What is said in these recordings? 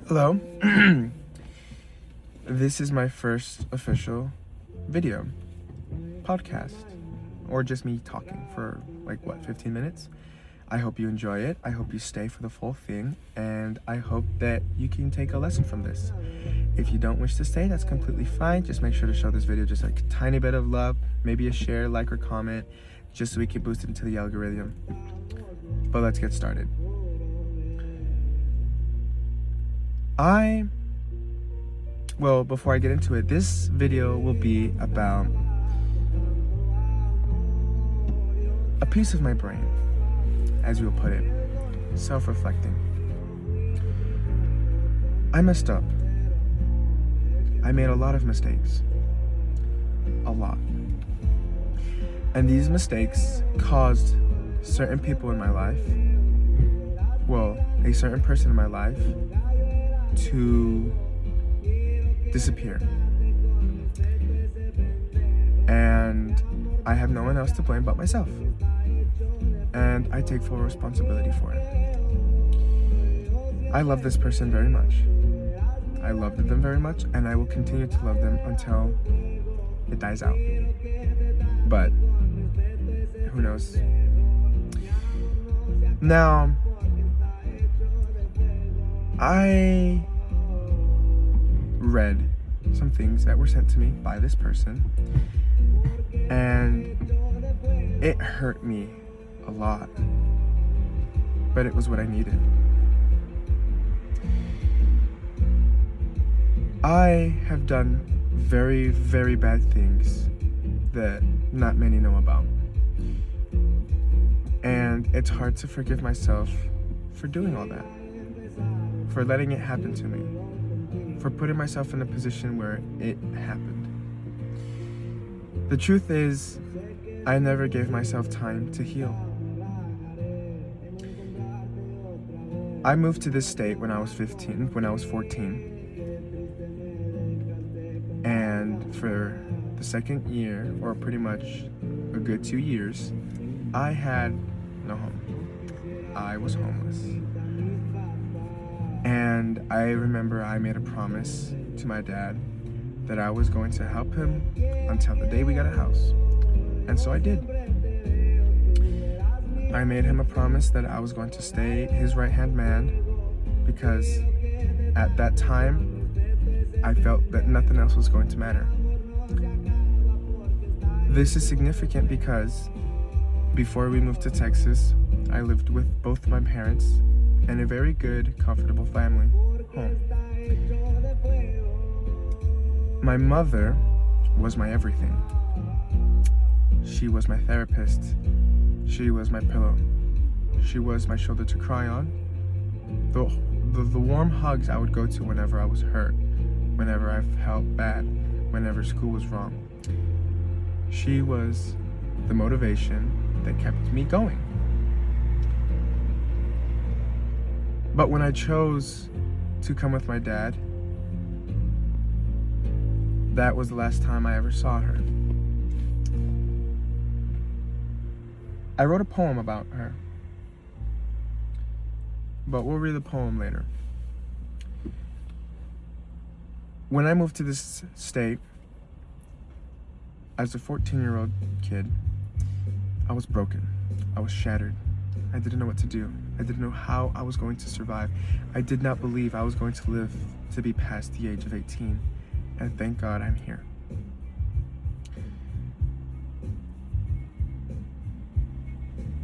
Hello. This is my first official video podcast, or just me talking for 15 minutes. I hope you enjoy it. I hope you stay for the full thing, and I hope that you can take a lesson from this. If you don't wish to stay, that's completely fine. Just make sure to show this video just a tiny bit of love, maybe a share, like, or comment, just so we can boost it into the algorithm. But let's get started. Before I get into it, this video will be about a piece of my brain, as you will put it, self-reflecting. I messed up. I made a lot of mistakes. A lot. And these mistakes caused certain people in my life, a certain person in my life, to disappear. And I have no one else to blame but myself. And I take full responsibility for it. I love this person very much. I loved them very much, and I will continue to love them until it dies out. But who knows? Now, I read some things that were sent to me by this person, and it hurt me a lot, but it was what I needed. I have done very, very bad things that not many know about, and it's hard to forgive myself for doing all that, for letting it happen to me, for putting myself in a position where it happened. The truth is, I never gave myself time to heal. I moved to this state when I was 14. And for the second year, or pretty much a good 2 years, I had no home. I was homeless. And I remember I made a promise to my dad that I was going to help him until the day we got a house. And so I did. I made him a promise that I was going to stay his right-hand man, because at that time, I felt that nothing else was going to matter. This is significant because before we moved to Texas, I lived with both my parents in a very good, comfortable family home. My mother was my everything. She was my therapist. She was my pillow. She was my shoulder to cry on. The warm hugs I would go to whenever I was hurt, whenever I felt bad, whenever school was wrong. She was the motivation that kept me going. But when I chose to come with my dad, that was the last time I ever saw her. I wrote a poem about her, but we'll read the poem later. When I moved to this state, as a 14-year-old kid, I was broken. I was shattered. I didn't know what to do. I didn't know how I was going to survive. I did not believe I was going to live to be past the age of 18. And thank God I'm here.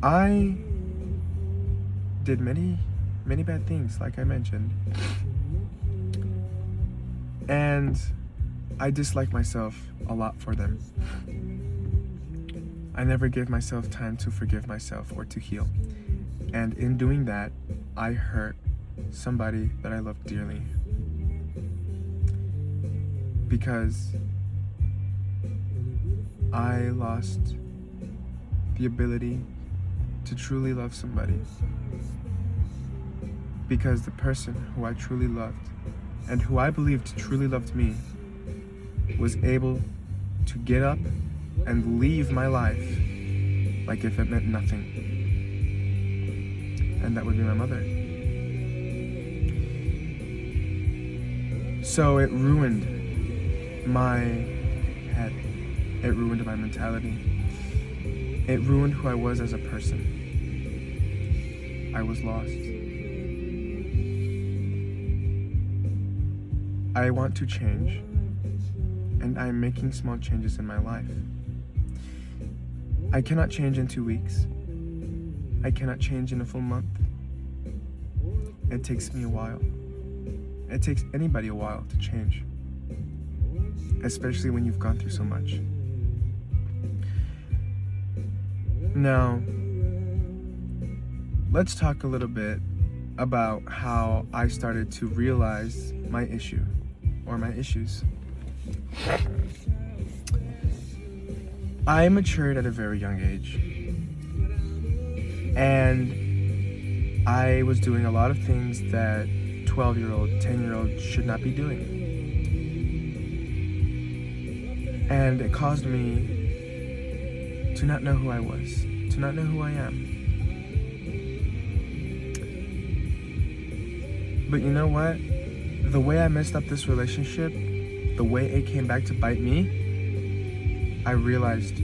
I did many, many bad things, like I mentioned. And I dislike myself a lot for them. I never gave myself time to forgive myself or to heal. And in doing that, I hurt somebody that I love dearly. Because I lost the ability to truly love somebody. Because the person who I truly loved, and who I believed truly loved me, was able to get up and leave my life like if it meant nothing. And that would be my mother. So it ruined my head. It ruined my mentality. It ruined who I was as a person. I was lost. I want to change, and I'm making small changes in my life. I cannot change in 2 weeks. I cannot change in a full month. It takes me a while. It takes anybody a while to change, especially when you've gone through so much. Now, let's talk a little bit about how I started to realize my issue or my issues. I matured at a very young age, and I was doing a lot of things that 12-year-old, 10-year-old should not be doing. And it caused me to not know who I was, to not know who I am. But you know what? The way I messed up this relationship, the way it came back to bite me, I realized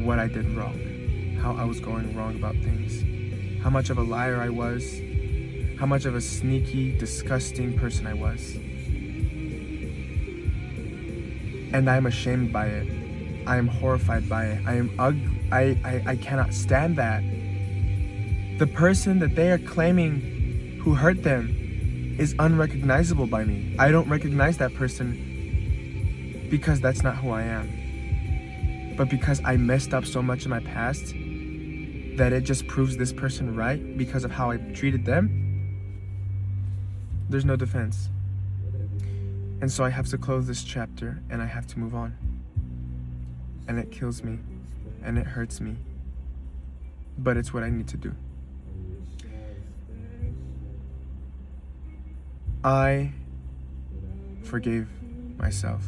what I did wrong, how I was going wrong about things, how much of a liar I was, how much of a sneaky, disgusting person I was. And I am ashamed by it. I am horrified by it. I am I cannot stand that. The person that they are claiming who hurt them is unrecognizable by me. I don't recognize that person because that's not who I am. But because I messed up so much in my past that it just proves this person right because of how I treated them, there's no defense. And so I have to close this chapter and I have to move on. And it kills me and it hurts me. But it's what I need to do. I forgave myself.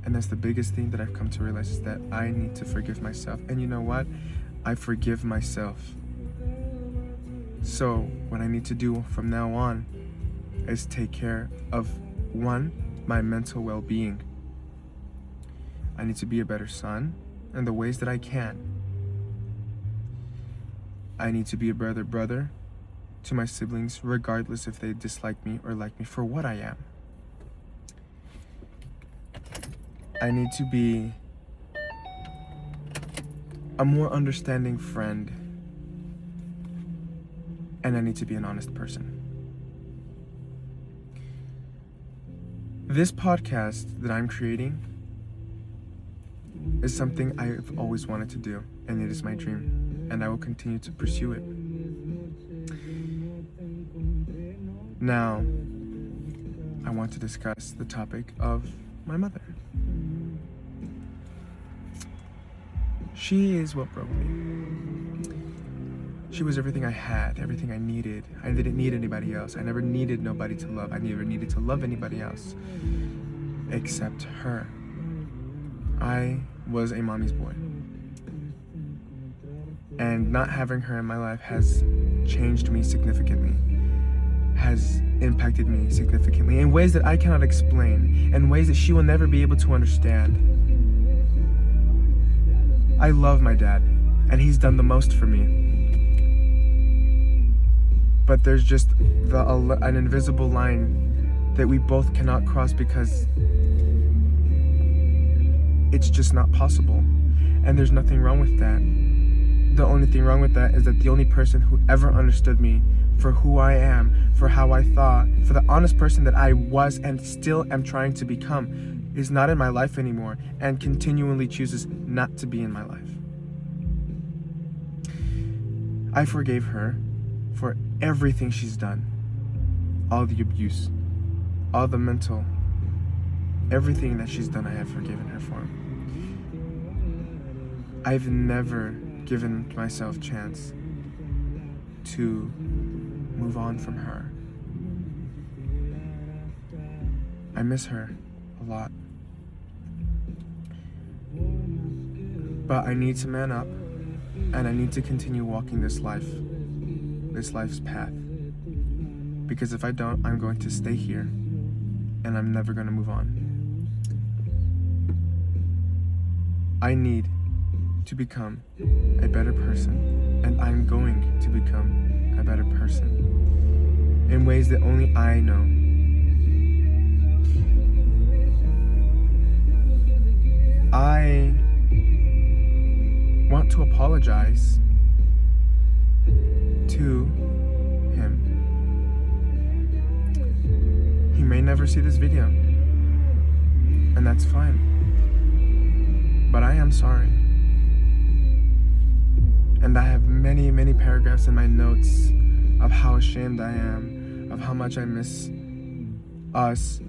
And that's the biggest thing that I've come to realize, is that I need to forgive myself. And you know what? I forgive myself. So what I need to do from now on is take care of, one, my mental well-being. I need to be a better son in the ways that I can. I need to be a better brother to my siblings, regardless if they dislike me or like me for what I am. I need to be a more understanding friend, and I need to be an honest person. This podcast that I'm creating is something I've always wanted to do, and it is my dream, and I will continue to pursue it. Now, I want to discuss the topic of my mother. She is what broke me. She was everything I had, everything I needed. I didn't need anybody else. I never needed nobody to love. I never needed to love anybody else except her. I was a mommy's boy. And not having her in my life has changed me significantly, has impacted me significantly in ways that I cannot explain, in ways that she will never be able to understand. I love my dad, and he's done the most for me. But there's just an invisible line that we both cannot cross because it's just not possible. And there's nothing wrong with that. The only thing wrong with that is that the only person who ever understood me for who I am, for how I thought, for the honest person that I was and still am trying to become, is not in my life anymore and continually chooses not to be in my life. I forgave her for everything she's done. All the abuse, all the mental, everything that she's done, I have forgiven her for. I've never given myself a chance to move on from her. I miss her a lot. But I need to man up, and I need to continue walking this life's path. Because if I don't, I'm going to stay here and I'm never going to move on. I need to become a better person, and I'm going to become a better person in ways that only I know. I want to apologize to him. He may never see this video, and that's fine. But I am sorry. And I have many, many paragraphs in my notes of how ashamed I am, of how much I miss us,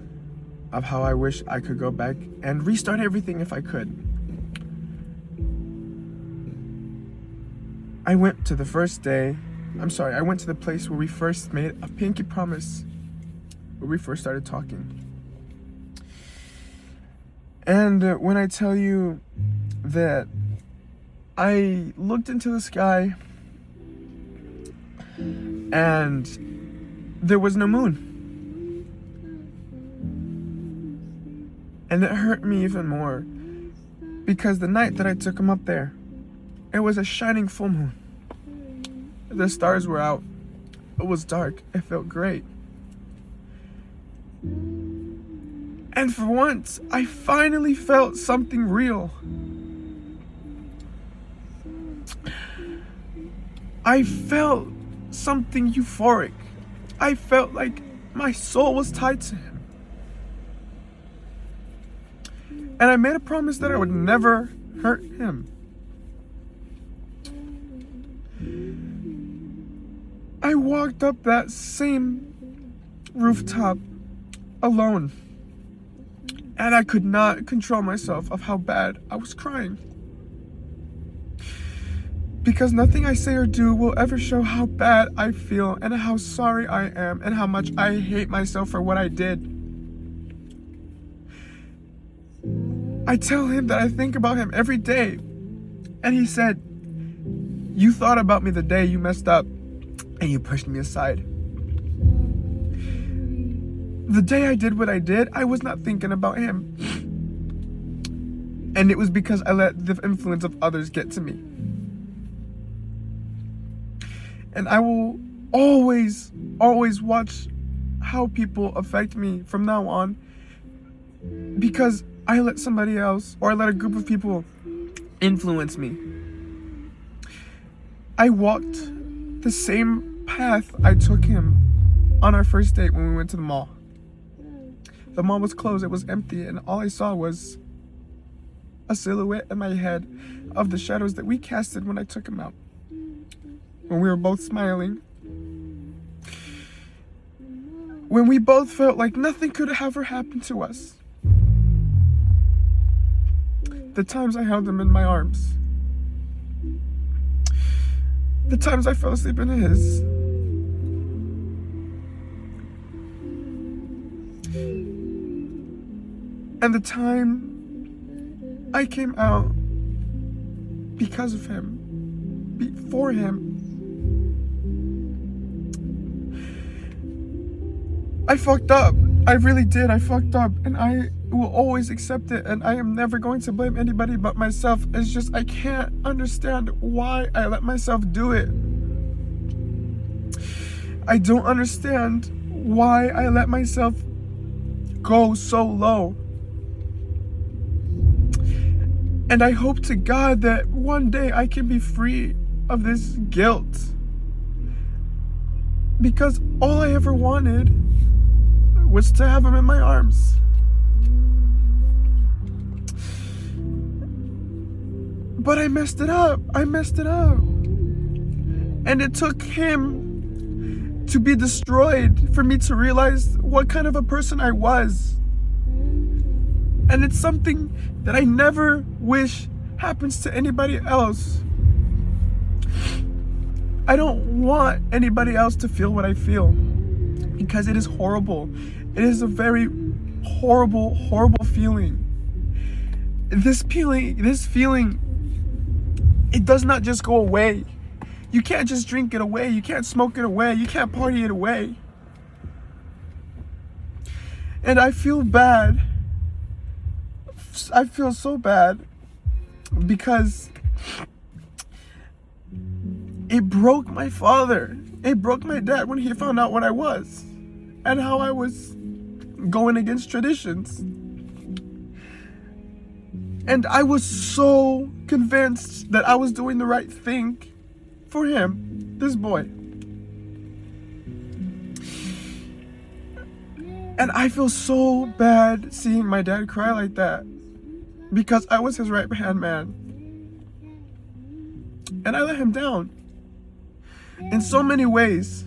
of how I wish I could go back and restart everything if I could. I went to the place where we first made a pinky promise, where we first started talking. And when I tell you that I looked into the sky and there was no moon, and it hurt me even more because the night that I took him up there, it was a shining full moon. The stars were out. It was dark. It felt great. And for once, I finally felt something real. I felt something euphoric. I felt like my soul was tied to him. And I made a promise that I would never hurt him. I walked up that same rooftop alone, and I could not control myself of how bad I was crying. Because nothing I say or do will ever show how bad I feel and how sorry I am and how much I hate myself for what I did. I tell him that I think about him every day, and he said, "You thought about me the day you messed up and you pushed me aside." The day I did what I did, I was not thinking about him. And it was because I let the influence of others get to me. And I will always, always watch how people affect me from now on, because I let somebody else, or I let a group of people influence me. I walked the same path I took him on our first date when we went to the mall. The mall was closed, it was empty, and all I saw was a silhouette in my head of the shadows that we casted when I took him out. When we were both smiling. When we both felt like nothing could ever happen to us. The times I held him in my arms. The times I fell asleep in his. And the time I came out because of him, for him. I fucked up. I really did. I fucked up. And I will always accept it. And I am never going to blame anybody but myself. It's just I can't understand why I let myself do it. I don't understand why I let myself go so low. And I hope to God that one day I can be free of this guilt. Because all I ever wanted was to have him in my arms. But I messed it up. And it took him to be destroyed for me to realize what kind of a person I was. And it's something that I never wish happens to anybody else. I don't want anybody else to feel what I feel, because it is horrible. It is a very horrible, horrible feeling. This feeling, it does not just go away. You can't just drink it away. You can't smoke it away. You can't party it away. And I feel bad. I feel so bad because it broke my father. It broke my dad when he found out what I was and how I was going against traditions. And I was so convinced that I was doing the right thing for him, this boy. And I feel so bad seeing my dad cry like that because I was his right-hand man. And I let him down in so many ways.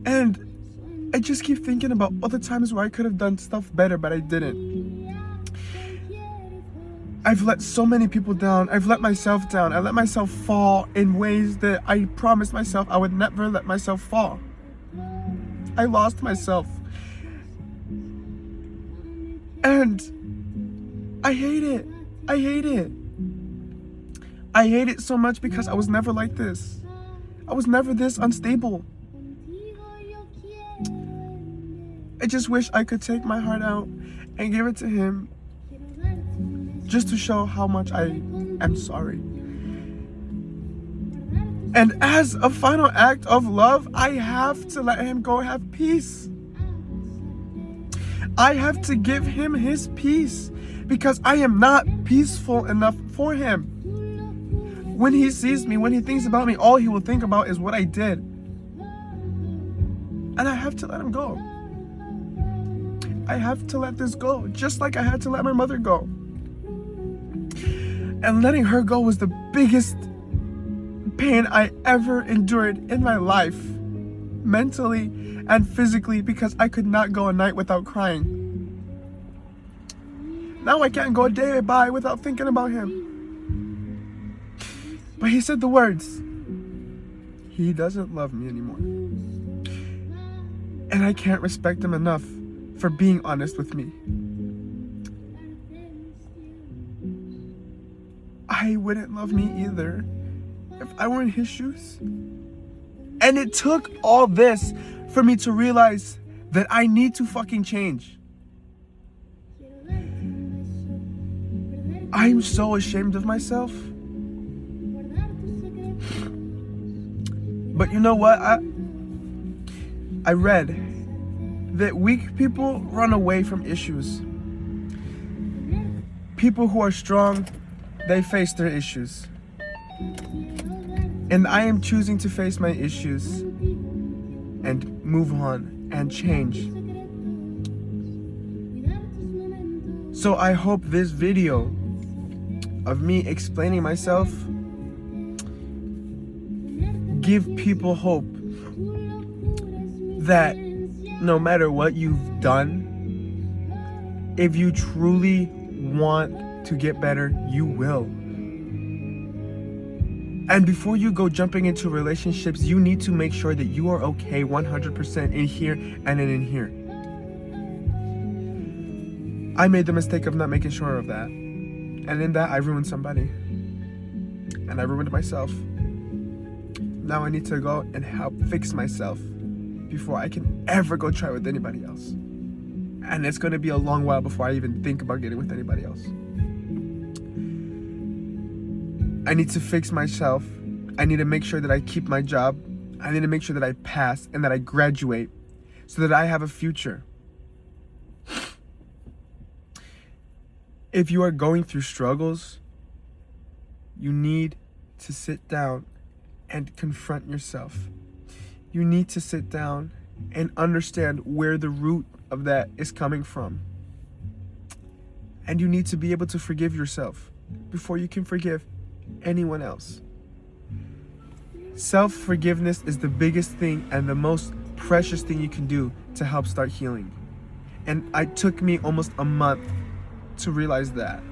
And I just keep thinking about all the times where I could have done stuff better, but I didn't. I've let so many people down. I've let myself down. I let myself fall in ways that I promised myself I would never let myself fall. I lost myself. And I hate it. I hate it. I hate it so much because I was never like this. I was never this unstable. I just wish I could take my heart out and give it to him just to show how much I am sorry. And as a final act of love, I have to let him go have peace. I have to give him his peace because I am not peaceful enough for him. When he sees me, when he thinks about me, all he will think about is what I did. And I have to let him go. I have to let this go, just like I had to let my mother go. And letting her go was the biggest pain I ever endured in my life, mentally and physically, because I could not go a night without crying. Now I can't go a day by without thinking about him. But he said the words. He doesn't love me anymore. And I can't respect him enough for being honest with me. I wouldn't love me either if I were in his shoes. And it took all this for me to realize that I need to fucking change. I'm so ashamed of myself. But you know what? I read that weak people run away from issues. People who are strong, they face their issues. And I am choosing to face my issues and move on and change. So I hope this video of me explaining myself give people hope that no matter what you've done, if you truly want to get better, you will. And before you go jumping into relationships, you need to make sure that you are okay 100% in here and in here. I made the mistake of not making sure of that. And in that, I ruined somebody. And I ruined myself. Now I need to go and help fix myself before I can ever go try with anybody else. And it's going to be a long while before I even think about getting with anybody else. I need to fix myself. I need to make sure that I keep my job. I need to make sure that I pass and that I graduate so that I have a future. If you are going through struggles, you need to sit down and confront yourself. You need to sit down and understand where the root of that is coming from. And you need to be able to forgive yourself before you can forgive anyone else. Self-forgiveness is the biggest thing and the most precious thing you can do to help start healing. And it took me almost a month to realize that.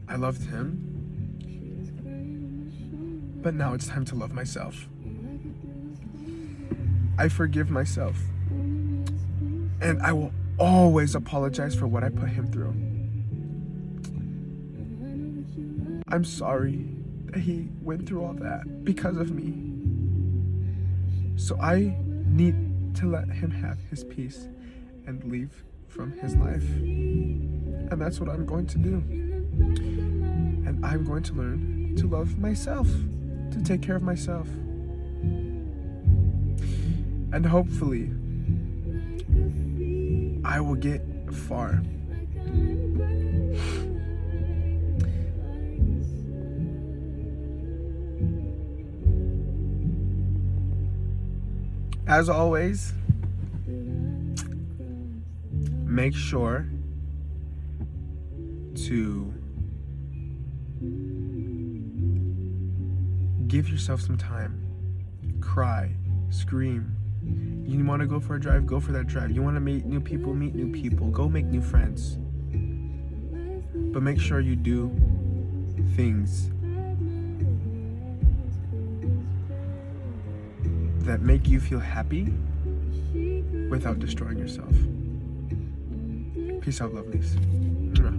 I loved him, but now it's time to love myself. I forgive myself And I will always apologize for what I put him through. I'm sorry that he went through all that because of me. So I need to let him have his peace and leave from his life. And that's what I'm going to do. And I'm going to learn to love myself, to take care of myself. And hopefully, I will get far. As always, make sure to give yourself some time. Cry, scream. You want to go for a drive, go for that drive. You want to meet new people, go make new friends. But make sure you do things that make you feel happy without destroying yourself. Peace out, lovelies. Mwah.